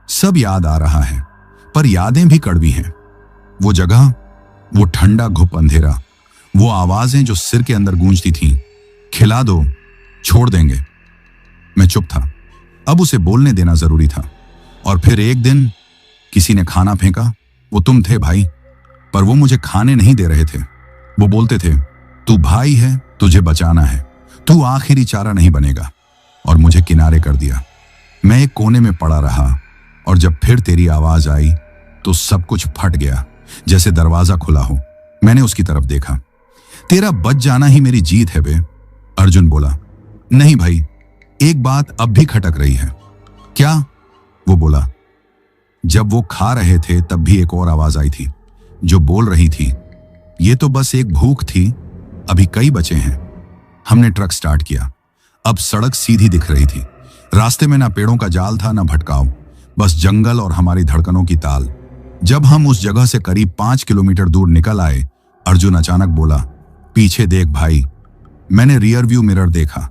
सब याद आ रहा है, पर यादें भी कड़वी हैं। वो जगह, वो ठंडा घुप अंधेरा, वो आवाजें जो सिर के अंदर गूंजती थीं। खिला दो, छोड़ देंगे। मैं चुप था। अब उसे बोलने देना जरूरी था। और फिर एक दिन किसी ने खाना फेंका। वो तुम थे भाई, पर वो मुझे खाने नहीं दे रहे थे। वो बोलते थे, तू भाई है, तुझे बचाना है, तू आखिरी चारा नहीं बनेगा। और मुझे किनारे कर दिया। मैं एक कोने में पड़ा रहा, और जब फिर तेरी आवाज आई तो सब कुछ फट गया, जैसे दरवाजा खुला हो। मैंने उसकी तरफ देखा। तेरा बच जाना ही मेरी जीत है बे। अर्जुन बोला। नहीं भाई, एक बात अब भी खटक रही है। क्या? वो बोला। जब वो खा रहे थे तब भी एक और आवाज आई थी, जो बोल रही थी, ये तो बस एक भूख थी, अभी कई बचे हैं। हमने ट्रक स्टार्ट किया। अब सड़क सीधी दिख रही थी। रास्ते में ना पेड़ों का जाल था, ना भटकाव, बस जंगल और हमारी धड़कनों की ताल। जब हम उस जगह से करीब 5 किलोमीटर दूर निकल आए, अर्जुन अचानक बोला, पीछे देख भाई। मैंने रियर व्यू मिरर देखा।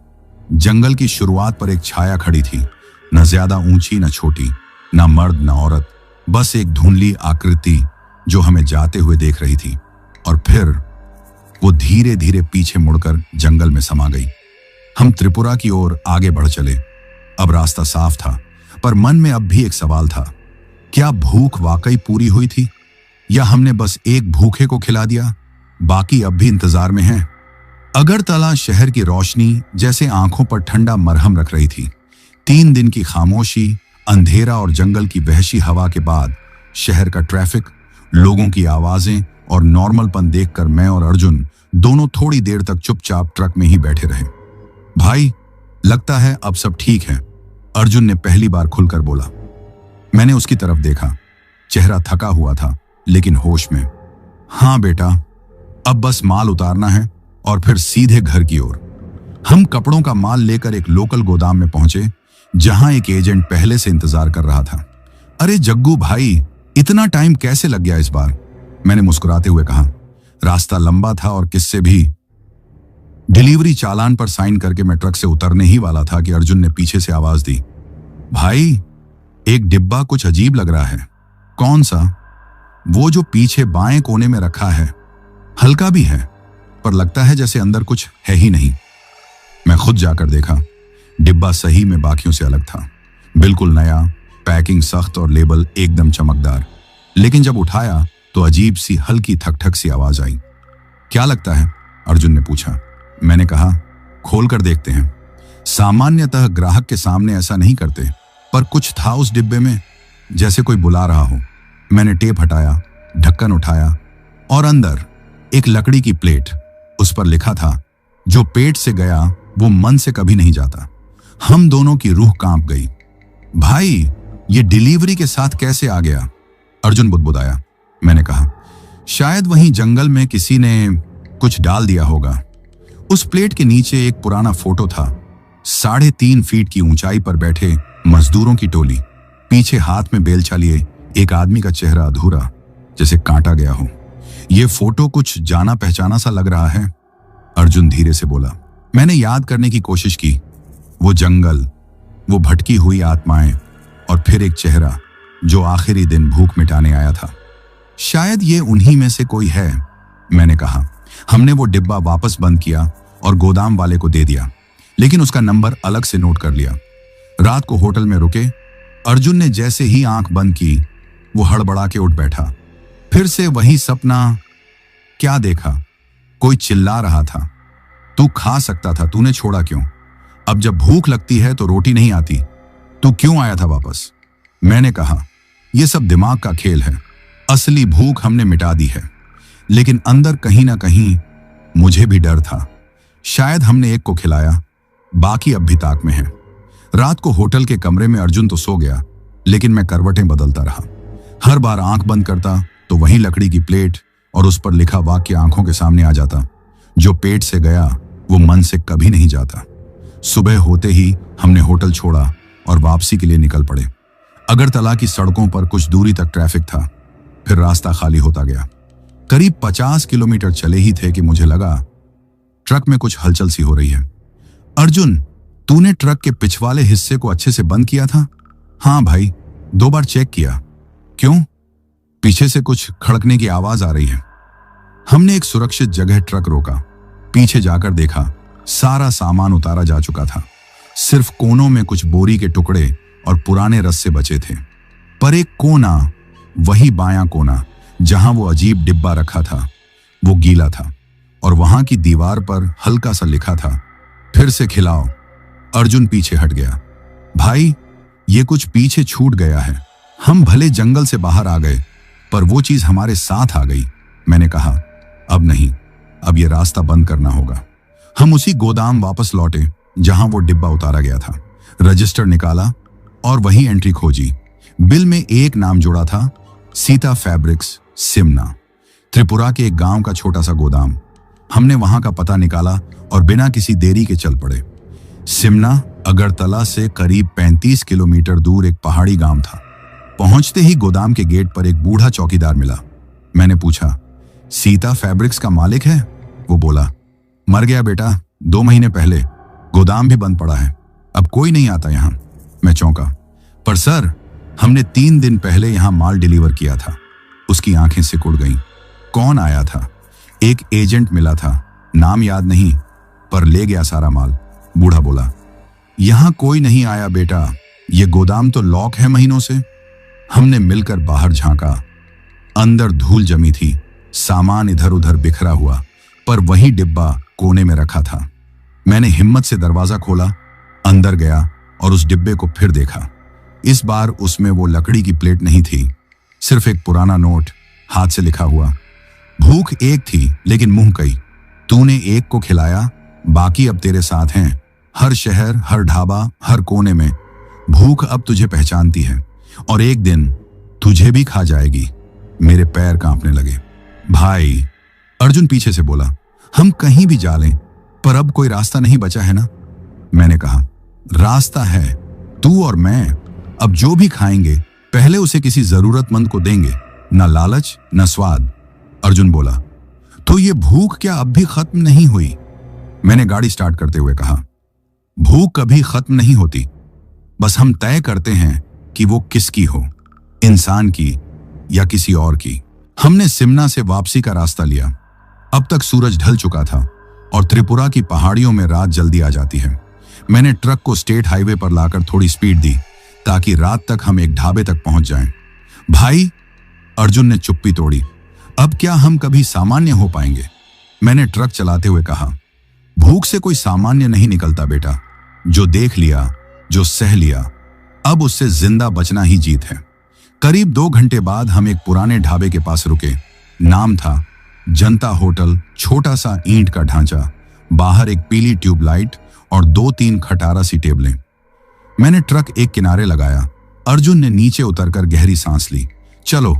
जंगल की शुरुआत पर एक छाया खड़ी थी, न ज्यादा ऊंची न छोटी, न मर्द न औरत, बस एक धुंधली आकृति जो हमें जाते हुए देख रही थी। और फिर वो धीरे धीरे पीछे मुड़कर जंगल में समा गई। हम त्रिपुरा की ओर आगे बढ़ चले। अब रास्ता साफ था, पर मन में अब भी एक सवाल था। क्या भूख वाकई पूरी हुई थी, या हमने बस एक भूखे को खिला दिया, बाकी अब भी इंतजार में हैं? अगरतला शहर की रोशनी जैसे आंखों पर ठंडा मरहम रख रही थी। 3 दिन की खामोशी, अंधेरा और जंगल की वहशी हवा के बाद शहर का ट्रैफिक, लोगों की आवाजें और नॉर्मलपन देखकर मैं और अर्जुन दोनों थोड़ी देर तक चुपचाप ट्रक में ही बैठे रहे। भाई, लगता है अब सब ठीक है, अर्जुन ने पहली बार खुलकर बोला। मैंने उसकी तरफ देखा। चेहरा थका हुआ था, लेकिन होश में। हाँ बेटा, अब बस माल उतारना है और फिर सीधे घर की ओर। हम कपड़ों का माल लेकर एक लोकल गोदाम में पहुंचे, जहां एक एजेंट पहले से इंतजार कर रहा था। अरे जग्गू भाई, इतना टाइम कैसे लग गया इस बार? मैंने मुस्कुराते हुए कहा। रास्ता लंबा था और किससे भी। डिलीवरी चालान पर साइन करके मैं ट्रक से उतरने ही वाला था कि अर्जुन ने पीछे से आवाज दी, भाई एक डिब्बा कुछ अजीब लग रहा है। कौन सा? वो जो पीछे बाएं कोने में रखा है। हल्का भी है पर लगता है जैसे अंदर कुछ है ही नहीं। मैं खुद जाकर देखा। डिब्बा सही में बाकियों से अलग था, बिल्कुल नया, पैकिंग सख्त और लेबल एकदम चमकदार। लेकिन जब उठाया तो अजीब सी हल्की थक थक सी आवाज आई। क्या लगता है? अर्जुन ने पूछा। मैंने कहा, खोल कर देखते हैं। सामान्यतः ग्राहक के सामने ऐसा नहीं करते, पर कुछ था उस डिब्बे में, जैसे कोई बुला रहा हो। मैंने टेप हटाया, ढक्कन उठाया और अंदर एक लकड़ी की प्लेट। उस पर लिखा था, जो पेट से गया वो मन से कभी नहीं जाता। हम दोनों की रूह कांप गई। भाई ये डिलीवरी के साथ कैसे आ गया? अर्जुन बुदबुदाया। मैंने कहा, शायद वहीं जंगल में किसी ने कुछ डाल दिया होगा। उस प्लेट के नीचे एक पुराना फोटो था। 3.5 फीट की ऊंचाई पर बैठे मजदूरों की टोली, पीछे हाथ में बेलचा लिए एक आदमी का चेहरा अधूरा, जैसे काटा गया हो। यह फोटो कुछ जाना पहचाना सा लग रहा है, अर्जुन धीरे से बोला। मैंने याद करने की कोशिश की। वो जंगल, वो भटकी हुई आत्माएं और फिर एक चेहरा जो आखिरी दिन भूख मिटाने आया था। शायद ये उन्हीं में से कोई है, मैंने कहा। हमने वो डिब्बा वापस बंद किया और गोदाम वाले को दे दिया, लेकिन उसका नंबर अलग से नोट कर लिया। रात को होटल में रुके। अर्जुन ने जैसे ही आंख बंद की, वो हड़बड़ा के उठ बैठा। फिर से वही सपना। क्या देखा? कोई चिल्ला रहा था, तू खा सकता था, तूने छोड़ा क्यों? अब जब भूख लगती है तो रोटी नहीं आती, तू क्यों आया था वापस? मैंने कहा, यह सब दिमाग का खेल है। असली भूख हमने मिटा दी है, लेकिन अंदर कहीं ना कहीं मुझे भी डर था। शायद हमने एक को खिलाया, बाकी अब भी ताक में है। रात को होटल के कमरे में अर्जुन तो सो गया, लेकिन मैं करवटें बदलता रहा। हर बार आंख बंद करता तो वही लकड़ी की प्लेट और उस पर लिखा वाक्य आंखों के सामने आ जाता, जो पेट से गया वो मन से कभी नहीं जाता। सुबह होते ही हमने होटल छोड़ा और वापसी के लिए निकल पड़े। अगरतला की सड़कों पर कुछ दूरी तक ट्रैफिक था, फिर रास्ता खाली होता गया। करीब 50 किलोमीटर चले ही थे कि मुझे लगा ट्रक में कुछ हलचल सी हो रही है। अर्जुन, तूने ट्रक के पिछवाले हिस्से को अच्छे से बंद किया था? हाँ भाई, 2 बार चेक किया। क्यों? पीछे से कुछ खड़कने की आवाज आ रही है। हमने एक सुरक्षित जगह ट्रक रोका। पीछे जाकर देखा, सारा सामान उतारा जा चुका था। सिर्फ कोनों में कुछ बोरी के टुकड़े और पुराने रस्से बचे थे। पर एक कोना, वही बायां कोना जहां वो अजीब डिब्बा रखा था, वो गीला था और वहां की दीवार पर हल्का सा लिखा था, फिर से खिलाओ। अर्जुन पीछे हट गया। भाई, ये कुछ पीछे छूट गया है। हम भले जंगल से बाहर आ गए, पर वो चीज हमारे साथ आ गई। मैंने कहा, अब नहीं, अब ये रास्ता बंद करना होगा। हम उसी गोदाम वापस लौटे जहां वो डिब्बा उतारा गया था। रजिस्टर निकाला और वही एंट्री खोजी। बिल में एक नाम जुड़ा था, सीता फैब्रिक्स, सिमना, त्रिपुरा के एक गांव का छोटा सा गोदाम। हमने वहां का पता निकाला और बिना किसी देरी के चल पड़े। सिमना अगरतला से करीब 35 किलोमीटर दूर एक पहाड़ी गांव था। पहुंचते ही गोदाम के गेट पर एक बूढ़ा चौकीदार मिला। मैंने पूछा, सीता फैब्रिक्स का मालिक है? वो बोला, मर गया बेटा, 2 महीने पहले। गोदाम भी बंद पड़ा है, अब कोई नहीं आता यहां। मैं चौंका। पर सर, हमने 3 दिन पहले यहां माल डिलीवर किया था। उसकी आंखें सिकुड़ गईं। कौन आया था? एक एजेंट मिला था, नाम याद नहीं, पर ले गया सारा माल। बूढ़ा बोला, यहां कोई नहीं आया बेटा, ये गोदाम तो लॉक है महीनों से। हमने मिलकर बाहर झांका। अंदर धूल जमी थी, सामान इधर उधर बिखरा हुआ, पर वही डिब्बा कोने में रखा था। मैंने हिम्मत से दरवाजा खोला, अंदर गया और उस डिब्बे को फिर देखा। इस बार उसमें वो लकड़ी की प्लेट नहीं थी, सिर्फ एक पुराना नोट, हाथ से लिखा हुआ। भूख एक थी लेकिन मुंह कई। तूने एक को खिलाया, बाकी अब तेरे साथ हैं। हर शहर, हर ढाबा, हर कोने में भूख अब तुझे पहचानती है और एक दिन तुझे भी खा जाएगी। मेरे पैर कांपने लगे। भाई, अर्जुन पीछे से बोला, हम कहीं भी जा लें, पर अब कोई रास्ता नहीं बचा है ना? मैंने कहा, रास्ता है, तू और मैं। अब जो भी खाएंगे पहले उसे किसी जरूरतमंद को देंगे, न लालच न स्वाद। अर्जुन बोला, तो ये भूख क्या अब भी खत्म नहीं हुई? मैंने गाड़ी स्टार्ट करते हुए कहा। भूख कभी खत्म नहीं होती, बस हम तय करते हैं कि वो किसकी हो, इंसान की या किसी और की। हमने सिमना से वापसी का रास्ता लिया। अब तक सूरज ढल चुका था और त्रिपुरा की पहाड़ियों में रात जल्दी आ जाती है। मैंने ट्रक को स्टेट हाईवे पर लाकर थोड़ी स्पीड दी ताकि रात तक हम एक ढाबे तक पहुंच जाएं। भाई, अर्जुन ने चुप्पी तोड़ी, अब क्या हम कभी सामान्य हो पाएंगे? मैंने ट्रक चलाते हुए कहा। भूख से कोई सामान्य नहीं निकलता बेटा। जो देख लिया, जो सह लिया, अब उससे जिंदा बचना ही जीत है। करीब 2 घंटे बाद हम एक पुराने ढाबे के पास रुके। नाम था जनता होटल। छोटा सा ईंट का ढांचा, बाहर एक पीली ट्यूबलाइट और 2-3 खटारा सी टेबलें। मैंने ट्रक एक किनारे लगाया। अर्जुन ने नीचे उतरकर गहरी सांस ली। चलो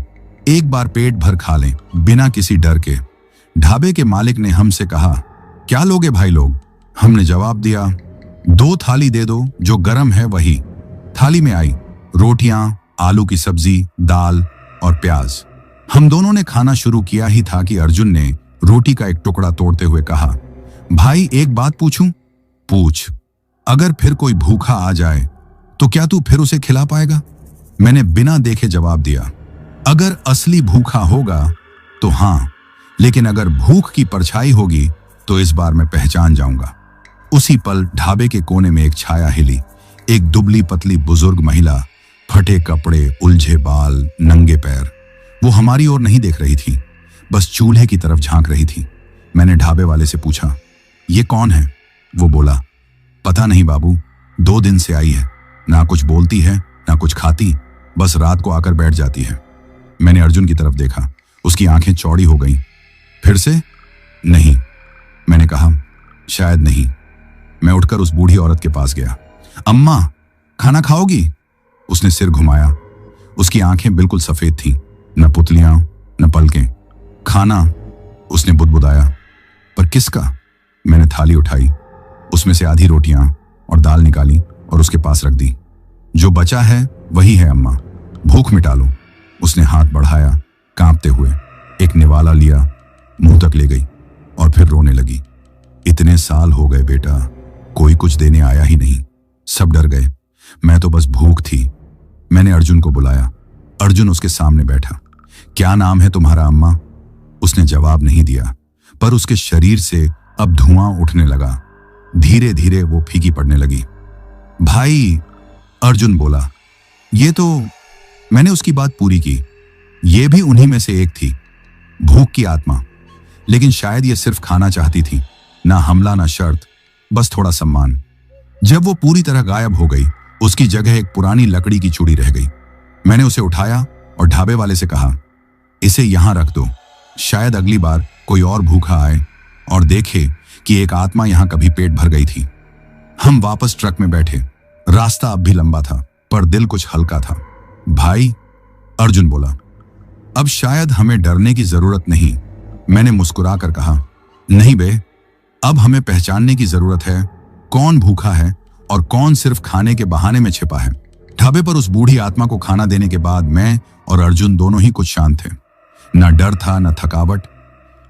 एक बार पेट भर खा लें, बिना किसी डर के। ढाबे के मालिक ने हमसे कहा, क्या लोगे भाई लोग? हमने जवाब दिया, 2 थाली दे दो, जो गरम है वही। थाली में आई रोटियां, आलू की सब्जी, दाल और प्याज। हम दोनों ने खाना शुरू किया ही था कि अर्जुन ने रोटी का एक टुकड़ा तोड़ते हुए कहा, भाई एक बात पूछूं? पूछ। अगर फिर कोई भूखा आ जाए तो क्या तू फिर उसे खिला पाएगा? मैंने बिना देखे जवाब दिया, अगर असली भूखा होगा तो हां, लेकिन अगर भूख की परछाई होगी तो इस बार मैं पहचान जाऊंगा। उसी पल ढाबे के कोने में एक छाया हिली। एक दुबली पतली बुजुर्ग महिला, फटे कपड़े, उलझे बाल, नंगे पैर। वो हमारी ओर नहीं देख रही थी, बस चूल्हे की तरफ झांक रही थी। मैंने ढाबे वाले से पूछा, ये कौन है? वो बोला, पता नहीं बाबू, 2 दिन से आई है, ना कुछ बोलती है ना कुछ खाती, बस रात को आकर बैठ जाती है। मैंने अर्जुन की तरफ देखा, उसकी आंखें चौड़ी हो गईं। फिर से? नहीं, मैंने कहा, शायद नहीं। मैं उठकर उस बूढ़ी औरत के पास गया। अम्मा, खाना खाओगी? उसने सिर घुमाया। उसकी आंखें बिल्कुल सफेद थीं, न पुतलियां न पलकें। खाना? उसने बुदबुदाया। पर किसका? मैंने थाली उठाई, उसमें से आधी रोटियां और दाल निकाली और उसके पास रख दी। जो बचा है वही है अम्मा, भूख मिटा लो। उसने हाथ बढ़ाया, कांपते हुए एक निवाला लिया, मुंह तक ले गई और फिर रोने लगी। इतने साल हो गए बेटा, कोई कुछ देने आया ही नहीं, सब डर गए, मैं तो बस भूख थी। मैंने अर्जुन को बुलाया। अर्जुन उसके सामने बैठा। क्या नाम है तुम्हारा अम्मा? उसने जवाब नहीं दिया, पर उसके शरीर से अब धुआं उठने लगा। धीरे धीरे वो फीकी पड़ने लगी। भाई, अर्जुन बोला। ये तो, मैंने उसकी बात पूरी की, ये भी उन्हीं में से एक थी, भूख की आत्मा। लेकिन शायद ये सिर्फ खाना चाहती थी, ना हमला ना शर्त, बस थोड़ा सम्मान। जब वो पूरी तरह गायब हो गई, उसकी जगह एक पुरानी लकड़ी की चूड़ी रह गई। मैंने उसे उठाया और ढाबे वाले से कहा, इसे यहां रख दो, शायद अगली बार कोई और भूखा आए और देखे कि एक आत्मा यहां कभी पेट भर गई थी। हम वापस ट्रक में बैठे। रास्ता अब भी लंबा था, पर दिल कुछ हल्का था। भाई, अर्जुन बोला, अब शायद हमें डरने की जरूरत नहीं। मैंने मुस्कुराकर कहा, नहीं बे, अब हमें पहचानने की जरूरत है, कौन भूखा है और कौन सिर्फ खाने के बहाने में छिपा है। ढाबे पर उस बूढ़ी आत्मा को खाना देने के बाद मैं और अर्जुन दोनों ही कुछ शांत थे। न डर था न थकावट,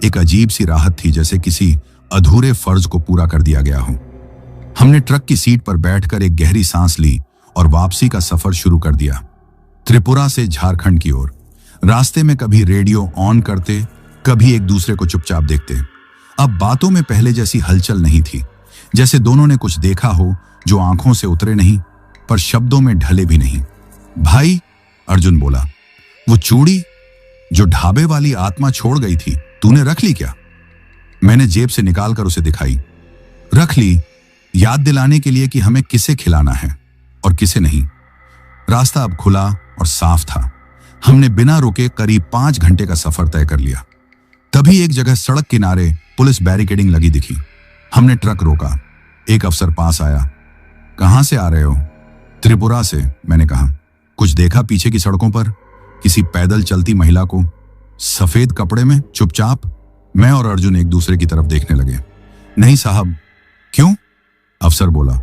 एक अजीब सी राहत थी, जैसे किसी अधूरे फर्ज को पूरा कर दिया गया हो। हमने ट्रक की सीट पर बैठकर एक गहरी सांस ली और वापसी का सफर शुरू कर दिया, त्रिपुरा से झारखंड की ओर। रास्ते में कभी रेडियो ऑन करते, कभी एक दूसरे को चुपचाप देखते। अब बातों में पहले जैसी हलचल नहीं थी, जैसे दोनों ने कुछ देखा हो जो आंखों से उतरे नहीं, पर शब्दों में ढले भी नहीं। भाई, अर्जुन बोला, वो चूड़ी जो ढाबे वाली आत्मा छोड़ गई थी, तूने रख ली क्या? मैंने जेब से निकालकर उसे दिखाई। रख ली, याद दिलाने के लिए कि हमें किसे खिलाना है और किसे नहीं। रास्ता अब खुला और साफ था। हमने बिना रुके करीब 5 घंटे का सफर तय कर लिया। तभी एक जगह सड़क किनारे पुलिस बैरिकेडिंग लगी दिखी। हमने ट्रक रोका। एक अफसर पास आया। कहां से आ रहे हो? त्रिपुरा से, मैंने कहा। कुछ देखा पीछे की सड़कों पर किसी पैदल चलती महिला को, सफेद कपड़े में, चुपचाप? मैं और अर्जुन एक दूसरे की तरफ देखने लगे। नहीं साहब। क्यों? अफसर बोला,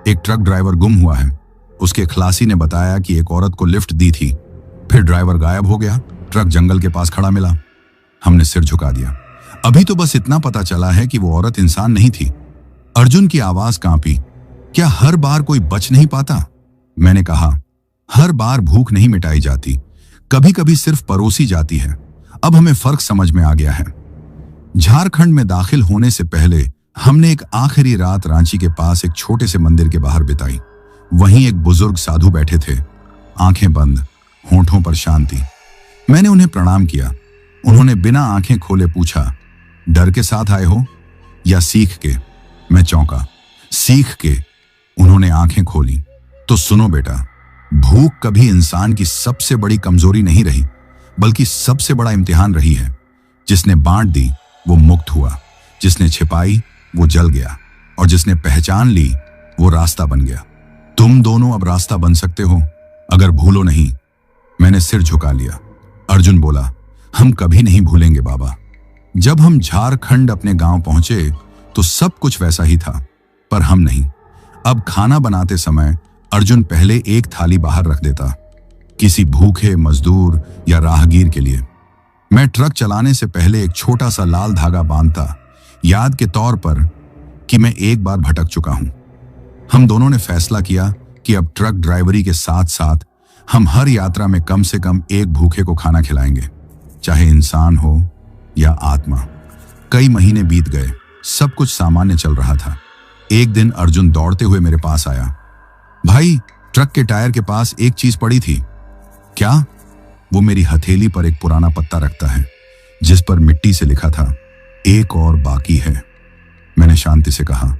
एक ट्रक ड्राइवर गुम हुआ है। उसके खलासी ने बताया कि एक औरत को लिफ्ट दी थी, फिर ड्राइवर गायब हो गया, ट्रक जंगल के पास खड़ा मिला। हमने सिर झुका दिया। अभी तो बस इतना पता चला है कि वो औरत इंसान नहीं थी। अर्जुन की आवाज कांपी। क्या हर बार कोई बच नहीं पाता? मैंने कहा, हर बार भूख नहीं मिटाई जाती, कभी कभी सिर्फ परोसी जाती है। अब हमें फर्क समझ में आ गया है। झारखंड में दाखिल होने से पहले हमने एक आखिरी रात रांची के पास एक छोटे से मंदिर के बाहर बिताई। वहीं एक बुजुर्ग साधु बैठे थे, आंखें बंद, होंठों पर शांति। मैंने उन्हें प्रणाम किया। उन्होंने बिना आंखें खोले पूछा, डर के साथ आए हो या सीख के? मैं चौंका। सीख के। उन्होंने आंखें खोली। तो सुनो बेटा, भूख कभी इंसान की सबसे बड़ी कमजोरी नहीं रही, बल्कि सबसे बड़ा इम्तिहान रही है। जिसने बांट दी वो मुक्त हुआ, जिसने छिपाई वो जल गया, और जिसने पहचान ली वो रास्ता बन गया। तुम दोनों अब रास्ता बन सकते हो, अगर भूलो नहीं। मैंने सिर झुका लिया। अर्जुन बोला, हम कभी नहीं भूलेंगे बाबा। जब हम झारखंड अपने गांव पहुंचे तो सब कुछ वैसा ही था, पर हम नहीं। अब खाना बनाते समय अर्जुन पहले एक थाली बाहर रख देता, किसी भूखे मजदूर या राहगीर के लिए। मैं ट्रक चलाने से पहले एक छोटा सा लाल धागा बांधता, याद के तौर पर कि मैं एक बार भटक चुका हूं। हम दोनों ने फैसला किया कि अब ट्रक ड्राइवरी के साथ साथ हम हर यात्रा में कम से कम एक भूखे को खाना खिलाएंगे, चाहे इंसान हो या आत्मा। कई महीने बीत गए, सब कुछ सामान्य चल रहा था। एक दिन अर्जुन दौड़ते हुए मेरे पास आया। भाई, ट्रक के टायर के पास एक चीज पड़ी थी। क्या? वो मेरी हथेली पर एक पुराना पत्ता रखता है, जिस पर मिट्टी से लिखा था, एक और बाकी है। मैंने शांति से कहा,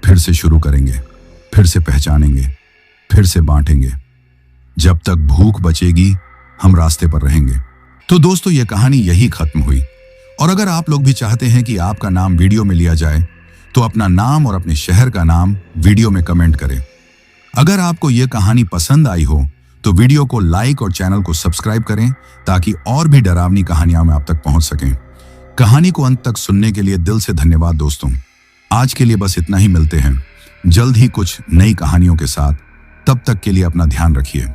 फिर से शुरू करेंगे, फिर से पहचानेंगे, फिर से बांटेंगे। जब तक भूख बचेगी हम रास्ते पर रहेंगे। तो दोस्तों, ये कहानी यही खत्म हुई। और अगर आप लोग भी चाहते हैं कि आपका नाम वीडियो में लिया जाए, तो अपना नाम और अपने शहर का नाम वीडियो में कमेंट करें। अगर आपको यह कहानी पसंद आई हो तो वीडियो को लाइक और चैनल को सब्सक्राइब करें, ताकि और भी डरावनी कहानियां में आप तक पहुंच सकें। कहानी को अंत तक सुनने के लिए दिल से धन्यवाद दोस्तों। आज के लिए बस इतना ही। मिलते हैं जल्द ही कुछ नई कहानियों के साथ। तब तक के लिए अपना ध्यान रखिए।